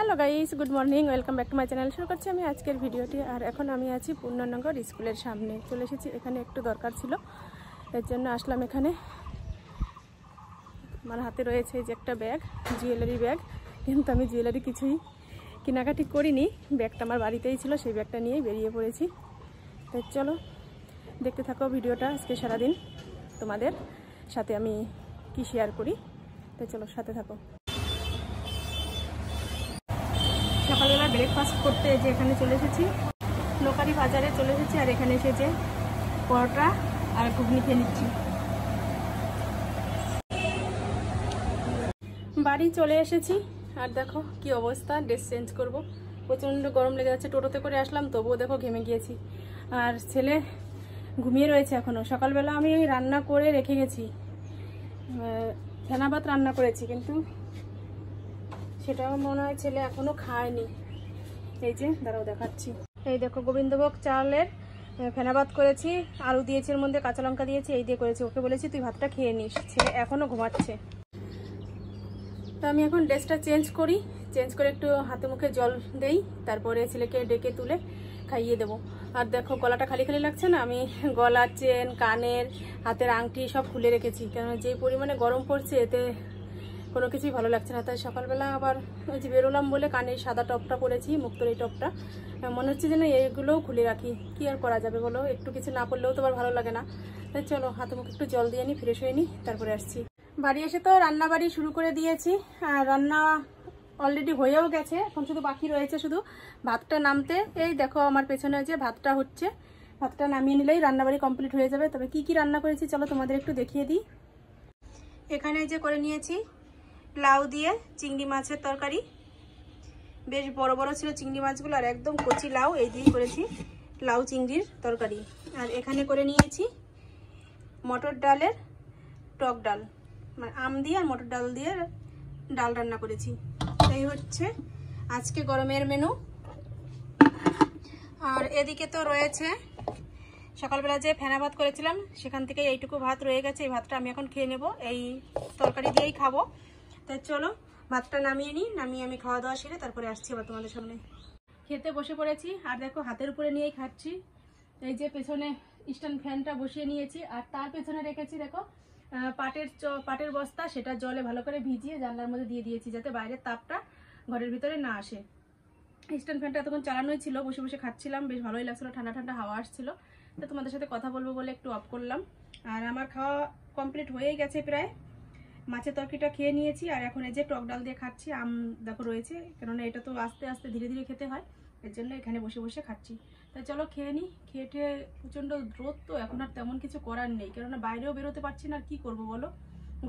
Hello guys, good morning, welcome back to my channel. শুরু করছি আমি আজকের ভিডিওটি। আর এখন আমি আছি পূর্ণনগর স্কুলের সামনে চলে এসেছি। এখানে একটু দরকার ছিল, এর জন্য আসলাম এখানে। আমার হাতে রয়েছে যে একটা ব্যাগ, জুয়েলারি ব্যাগ, কিন্তু আমি জুয়েলারি কিছুই কেনাকাটি করিনি। ব্যাগটা আমার বাড়িতেই ছিল, সেই ব্যাগটা নিয়েই বেরিয়ে পড়েছি। তো চলো দেখতে থাকো ভিডিওটা। আজকে সারাদিন তোমাদের সাথে আমি কি শেয়ার করি, তো চলো সাথে থাকো। সকালবেলা ব্রেকফাস্ট করতে যে এখানে চলে এসেছি, লোকারি বাজারে চলে এসেছি। আর এখানে এসেছে পরোটা আর ঘুগনি খেয়ে নিচ্ছি। বাড়ি চলে এসেছি আর দেখো কি অবস্থা, ড্রেস চেঞ্জ করব, প্রচণ্ড গরম লেগে যাচ্ছে। টোটোতে করে আসলাম, তবুও দেখো ঘেমে গিয়েছি। আর ছেলে ঘুমিয়ে রয়েছে এখনও। সকালবেলা আমি রান্না করে রেখে গেছি, ফেনা ভাত রান্না করেছি, কিন্তু সেটাও মনে হয় ছেলে এখনও খায়নি। এই যে দাঁড়াও দেখাচ্ছি। এই দেখো গোবিন্দভোগ চালের ফেনা ভাত করেছি, আলু দিয়েছি, এর মধ্যে কাঁচা লঙ্কা দিয়েছি, এই দিয়ে করেছি। ওকে বলেছি তুই ভাতটা খেয়ে নিস, ছেলে এখনও ঘুমাচ্ছে। তো আমি এখন ড্রেসটা চেঞ্জ করি, চেঞ্জ করে একটু হাতে মুখে জল দেই, তারপরে ছেলেকে ডেকে তুলে খাইয়ে দেবো। আর দেখো গলাটা খালি খালি লাগছে না, আমি গলার চেন, কানের, হাতের আংটি সব খুলে রেখেছি, কারণ যে পরিমাণে গরম পড়ছে এতে কোনো কিছুই ভালো লাগছে না। তাই সকালবেলা আবার ওই যে বেরোলাম বলে কানের সাদা টপটা পরেছি, মুক্তোর এই টপটা। মনে হচ্ছে যেন এগুলোও খুলে রাখি, কি আর করা যাবে বলো, একটু কিছু না পড়লেও তো আবার ভালো লাগে না। তাই চলো হাতে মুখে একটু জল দিয়ে নিই, ফ্রেশ হয়ে নিই, তারপরে আসছি। বাড়ি এসে তো রান্না বাড়ি শুরু করে দিয়েছি, আর রান্না অলরেডি হয়েও গেছে। এখন শুধু বাকি রয়েছে শুধু ভাতটা নামতে। এই দেখো আমার পেছনে যে ভাতটা হচ্ছে, ভাতটা নামিয়ে নিলেই রান্নাবাড়ি কমপ্লিট হয়ে যাবে। তবে কি কি রান্না করেছি চলো তোমাদের একটু দেখিয়ে দিই। এখানে যে করে নিয়েছি লাউ দিয়ে চিংড়ি মাছের তরকারি, বেশ বড় বড় ছিল চিংড়ি মাছগুলো, আর একদম কচি লাউ, এই দিয়ে করেছি লাউ চিংড়ির তরকারি। আর এখানে করে নিয়েছি মটর ডালের টক ডাল, মানে আম দিয়ে আর মটর ডাল দিয়ে ডাল রান্না করেছি। এই হচ্ছে আজকে গরমের মেনু। আর এদিকে তো রয়েছে সকালবেলা যে ফেনা ভাত করেছিলাম, সেখান থেকে এইটুকু ভাত রয়ে গেছে। এই ভাতটা আমি এখন খেয়ে নেব, এই তরকারি দিয়েই খাবো। তাই চলো ভাতটা নামিয়ে নিই, নামিয়ে আমি খাওয়া দাওয়া সেরে তারপরে আসছি আবার তোমাদের সামনে। খেতে বসে পড়েছি, আর দেখো হাতের উপরে নিয়েই খাচ্ছি। এই যে পেছনে স্ট্যান্ড ফ্যানটা বসিয়ে নিয়েছি, আর তার পেছনে রেখেছি দেখো পাটের বস্তা, সেটা জলে ভালো করে ভিজিয়ে জানলার মধ্যে দিয়ে দিয়েছি, যাতে বাইরের তাপটা ঘরের ভিতরে না আসে। স্ট্যান্ড ফ্যানটা এতক্ষণ চালানোই ছিল, বসে বসে খাচ্ছিলাম, বেশ ভালোই লাগছিল, ঠান্ডা ঠান্ডা হাওয়া আসছিল। তো তোমাদের সাথে কথা বলবো বলে একটু অফ করলাম। আর আমার খাওয়া কমপ্লিট হয়েই গেছে প্রায়। মাছের তরকারিটা খেয়ে নিয়েছি, আর এখন এই যে টক ডাল দিয়ে খাচ্ছি। আম দেখো রয়েছে, কেননা এটা তো আস্তে আস্তে ধীরে ধীরে খেতে হয়, এর জন্য এখানে বসে বসে খাচ্ছি। তাই চলো খেয়ে নিই। খেয়ে প্রচণ্ড রোদ, তো এখন আর তেমন কিছু করার নেই, কেননা বাইরেও বেরোতে পারছি না। আর কি করবো বলো,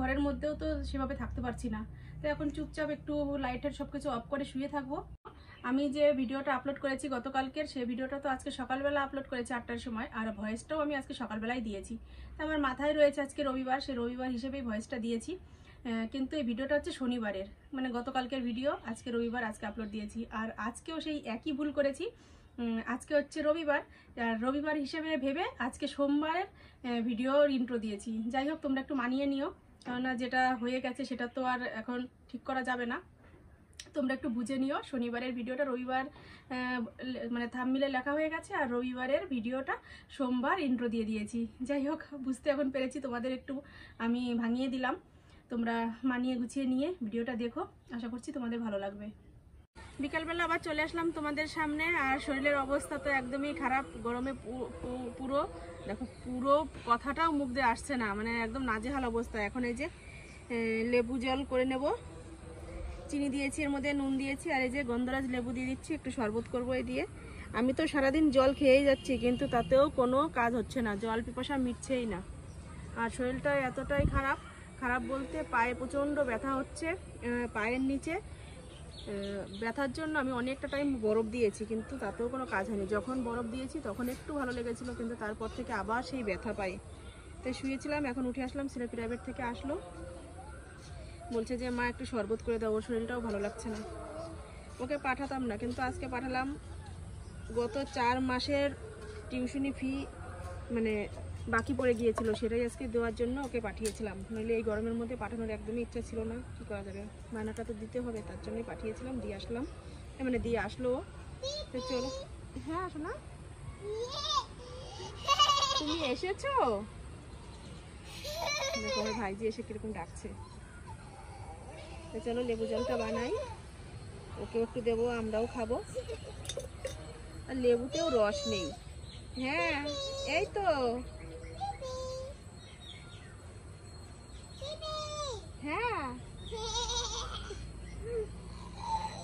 ঘরের মধ্যেও তো সেভাবে থাকতে পারছি না। তো এখন চুপচাপ একটু লাইটের সব কিছু অফ করে শুয়ে থাকবো। আমি যে ভিডিওটা আপলোড করেছি গতকালকের, সেই ভিডিওটা তো আজকে সকালবেলা আপলোড করেছি 8টার সময়, আর ভয়েসটাও আমি আজকে সকালবেলায় দিয়েছি। আমার মাথায় রয়েছে আজকে রবিবার, সেই রবিবার হিসেবেই ভয়েসটা দিয়েছি। কিন্তু এই ভিডিওটা হচ্ছে শনিবারের, মানে গতকালকের ভিডিও, আজকে রবিবার, আজকে আপলোড দিয়েছি। আর আজকেও সেই একই ভুল করেছি, আজকে হচ্ছে রবিবার, আর রবিবার হিসেবে ভেবে আজকে সোমবারের ভিডিওর ইন্ট্রো দিয়েছি। যাই হোক, তোমরা একটু মানিয়ে নিও, কেননা যেটা হয়ে গেছে সেটা তো আর এখন ঠিক করা যাবে না। তোমরা একটু বুঝে নিও, শনিবারের ভিডিওটা রবিবার মানে থাম্বনেইলে লেখা হয়ে গেছে, আর রবিবারের ভিডিওটা সোমবার ইন্ট্রো দিয়ে দিয়েছি। যাই হোক, বুঝতে এখন পেরেছি, তোমাদের একটু আমি ভাঙিয়ে দিলাম। তোমরা মানিয়ে গুছিয়ে নিয়ে ভিডিওটা দেখো, আশা করছি তোমাদের ভালো লাগবে। বিকালবেলা আবার চলে আসলাম তোমাদের সামনে, আর শরীরের অবস্থা তো একদমই খারাপ। গরমে পুরো দেখো, পুরো কথাটাও মুখ দিয়ে আসছে না, মানে একদম নাজেহাল অবস্থা। এখন এই যে লেবু জল করে নেব, চিনি দিয়েছি, এর মধ্যে নুন দিয়েছি, আর এই যে গন্ধরাজ লেবু দিয়ে দিচ্ছি, একটু শরবত করবো এই দিয়ে। আমি তো সারাদিন জল খেয়েই যাচ্ছি, কিন্তু তাতেও কোনো কাজ হচ্ছে না, জল পিপাসা মিটছেই না। আর শরীরটা এতটাই খারাপ, খারাপ বলতে পায়ে প্রচণ্ড ব্যথা হচ্ছে, পায়ের নিচে ব্যথার জন্য আমি অনেকটা টাইম বরফ দিয়েছি, কিন্তু তাতেও কোনো কাজ হয়নি। যখন বরফ দিয়েছি তখন একটু ভালো লেগেছিল, কিন্তু তারপর থেকে আবার সেই ব্যথা পাই। তাই শুয়েছিলাম, এখন উঠে আসলাম, ছেলে প্রাইভেট থেকে আসলো, বলছে যে মা একটু শরবত করে দাও, ওর শরীরটাও ভালো লাগছে না। ওকে পাঠাতাম না, কিন্তু আজকে পাঠালাম। গত 4 মাসের টিউশনি ফি মানে বাকি পড়ে গিয়েছিল, সেটাই আজকে দেওয়ার জন্য ওকে পাঠিয়েছিলাম। নইলে এই গরমের মধ্যে পাঠানোর একদমই ইচ্ছা ছিল না। কী করা যাবে, মায়নাটা তো দিতে হবে, তার জন্যই পাঠিয়েছিলাম। দিয়ে আসলাম, মানে দিয়ে আসলো। তো চলো। হ্যাঁ আসো না, তুমি এসেছো? দেখো আমার ভাইজি এসে কিরকম ডাকছে। তো চলো লেবু জলটা বানাই, ওকে একটু দেবো, আমরাও খাবো। আর লেবুতেও রস নেই। হ্যাঁ এই তো, হ্যাঁ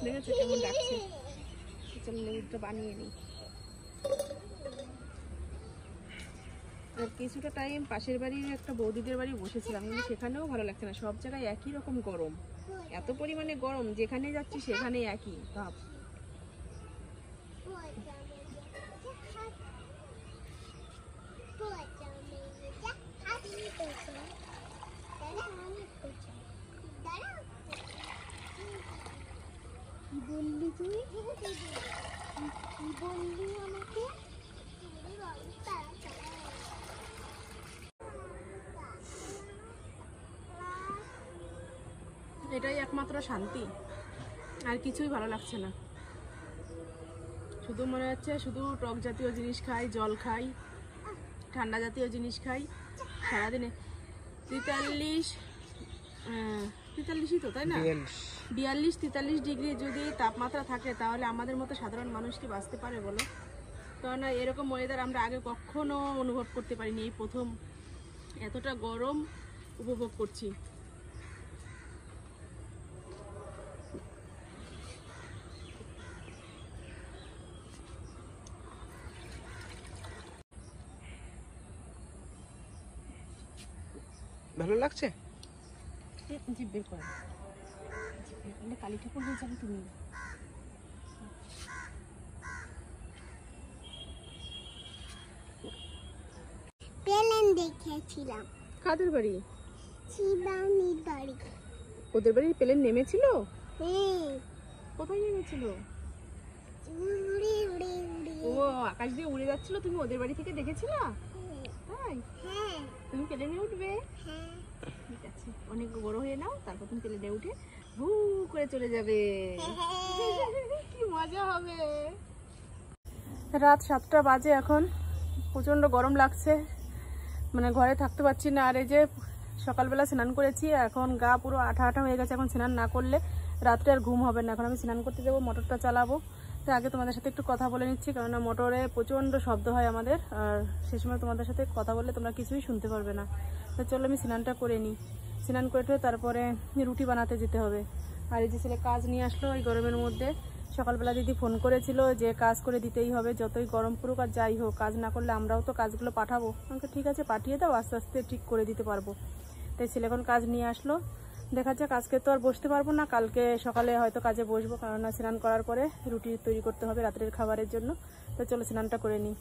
দেখেছো কেমন ডাকছে। চলো লেবুটা বানিয়ে নিই। আর কিছুটা টাইম পাশের বাড়ির একটা বৌদিদের বাড়ি বসেছিলাম, কিন্তু সেখানেও ভালো লাগছে না। সব জায়গায় একই রকম গরম, এত পরিমাণে গরম, যেখানে যাচ্ছি সেখানেই একই ভাব। কি বললি তুই? কি বললি আমাকে? এটাই একমাত্র শান্তি, আর কিছুই ভালো লাগছে না। শুধু মনে হচ্ছে শুধু টক জাতীয় জিনিস খাই, জল খাই, ঠান্ডা জাতীয় জিনিস খাই সারাদিনে। 43ই তো, তাই না? 42-43 ডিগ্রি যদি তাপমাত্রা থাকে, তাহলে আমাদের মতো সাধারণ মানুষ কি বাঁচতে পারে বলো? কারণ এরকম ওয়েদার আমরা আগে কখনো অনুভব করতে পারিনি, এই প্রথম এতটা গরম উপভোগ করছি। ভালো লাগছে? জিভ বের করে কালী ঠাকুর হয়ে যাবে তুমি। প্লেন দেখেছিলাম। কাদের বাড়ি? শিবানীর বাড়ি। ওদের বাড়ি প্লেন নেমেছিল? হ্যাঁ। কোথায় নেমেছিল? উড়ে উড়ে উড়ে। ও আকাশ দিয়ে উড়ে যাচ্ছিল, তুমি ওদের বাড়ি থেকে দেখেছিলা? তাই? হ্যাঁ। তুমি প্লেনে উঠবে? হ্যাঁ। ঠিক আছে, অনেক বড় হয়ে নাও, তারপর তুমি প্লেনে উঠে ভু করে চলে যাবে। কি মজা হবে। রাত 7টা বাজে এখন, প্রচন্ড গরম লাগছে, মানে ঘরে থাকতে পারছি না। আর এই যে সকালবেলা স্নান করেছি, এখন গা পুরো আঠা আঠা হয়ে গেছে। এখন স্নান না করলে রাত্রে আর ঘুম হবে না। এখন আমি স্নান করতে যাবো, মোটরটা চালাবো। তো আগে তোমাদের সাথে একটু কথা বলে নিচ্ছি, কেননা মোটরে প্রচন্ড শব্দ হয় আমাদের, আর সে সময় তোমাদের সাথে কথা বললে তোমরা কিছুই শুনতে পারবে না। তো চলো আমি স্নানটা করে নিই। স্নান করে তারপরে রুটি বানাতে যেতে হবে। আর এই যে ছেলে কাজ নিয়ে আসলো এই গরমের মধ্যে। সকালবেলা দিদি ফোন করেছিল যে কাজ করে দিতেই হবে, যতই গরম পড়ুক আর যাই হোক, কাজ না করলে আমরাও তো কাজগুলো পাঠাবো। আমাকে ঠিক আছে পাঠিয়ে দাও, আস্তে আস্তে ঠিক করে দিতে পারবো। তাই ছেলে এখন কাজ নিয়ে আসলো, দেখা যাক। আজকে তো আর বসতে পারবো না, কালকে সকালে হয়তো কাজে বসবো, কারণ স্নান করার পরে রুটি তৈরি করতে হবে রাত্রের খাবারের জন্য। তো চলো স্নানটা করে নিই।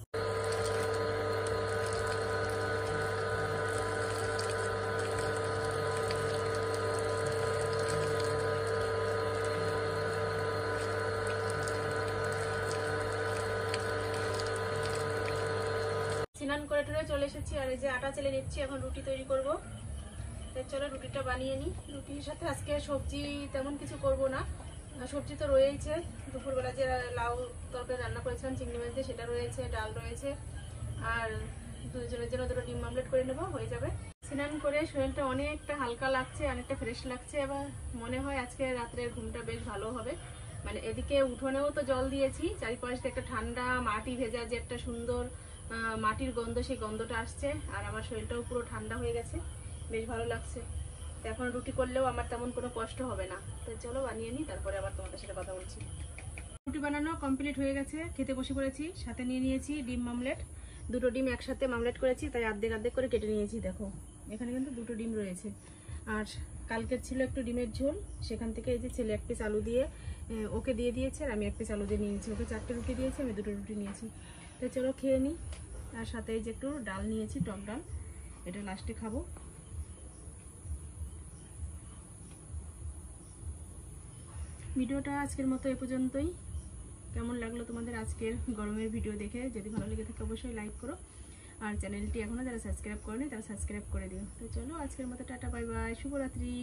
স্নান করে টরে চলে এসেছি, আর এই যে আটা চেলে নিচ্ছি, এখন রুটি তৈরি করব। তাই চলো রুটিটা বানিয়ে নিই। রুটির সাথে আজকে সবজি তেমন কিছু করব না, সবজি তো রয়েছে। দুপুরবেলা যে লাউ তরকারি রান্না করেছিলাম চিংড়ি মাছ দিয়ে, সেটা রয়েছে, ডাল রয়েছে, আর দুজনের জন্য দুটো ডিম অমলেট করে নেবো, হয়ে যাবে। স্নান করে শরীরটা অনেকটা হালকা লাগছে, অনেকটা ফ্রেশ লাগছে। এবার মনে হয় আজকে রাত্রের ঘুমটা বেশ ভালো হবে। মানে এদিকে উঠোনেও তো জল দিয়েছি, চারিপাশ দিয়ে একটা ঠান্ডা মাটি ভেজা যে একটা সুন্দর মাটির গন্ধ, সেই গন্ধটা আসছে। আর আমার শরীরটাও পুরো ঠান্ডা হয়ে গেছে, বেশ ভালো লাগছে। তো এখন রুটি করলেও আমার তেমন কোনো কষ্ট হবে না। তো চলো বানিয়ে নিই, তারপরে আবার তোমাদের সাথে কথা বলছি। রুটি বানানো কমপ্লিট হয়ে গেছে, খেতে বসে পড়েছি। সাথে নিয়ে নিয়েছি ডিম মামলেট, দুটো ডিম একসাথে মামলেট করেছি, তাই অর্ধেক অর্ধেক করে কেটে নিয়েছি। দেখো এখানে কিন্তু দুটো ডিম রয়েছে। আর কালকের ছিল একটু ডিমের ঝোল, সেখান থেকে এই যে ছেলে এক পিস আলু দিয়ে ওকে দিয়ে দিয়েছে, আর আমি এক পিস আলু দিয়ে নিয়েছি। ওকে 4টে রুটি দিয়েছি, আমি 2টো রুটি নিয়েছি। তো চলো খেয়ে নিই। আর সাথে এই যে একটু ডাল নিয়েছি, টক ডাল, এটা লাস্টে খাবো। ভিডিওটা আজকের মতো এ পর্যন্তই। কেমন লাগলো তোমাদের আজকের গরমের ভিডিও দেখে? যদি ভালো লেগে থাকে অবশ্যই লাইক করো, আর চ্যানেলটি এখনও যারা সাবস্ক্রাইব করেনি তারা সাবস্ক্রাইব করে দিও। তো চলো আজকের মতো টাটা বাই বাই, শুভরাত্রি।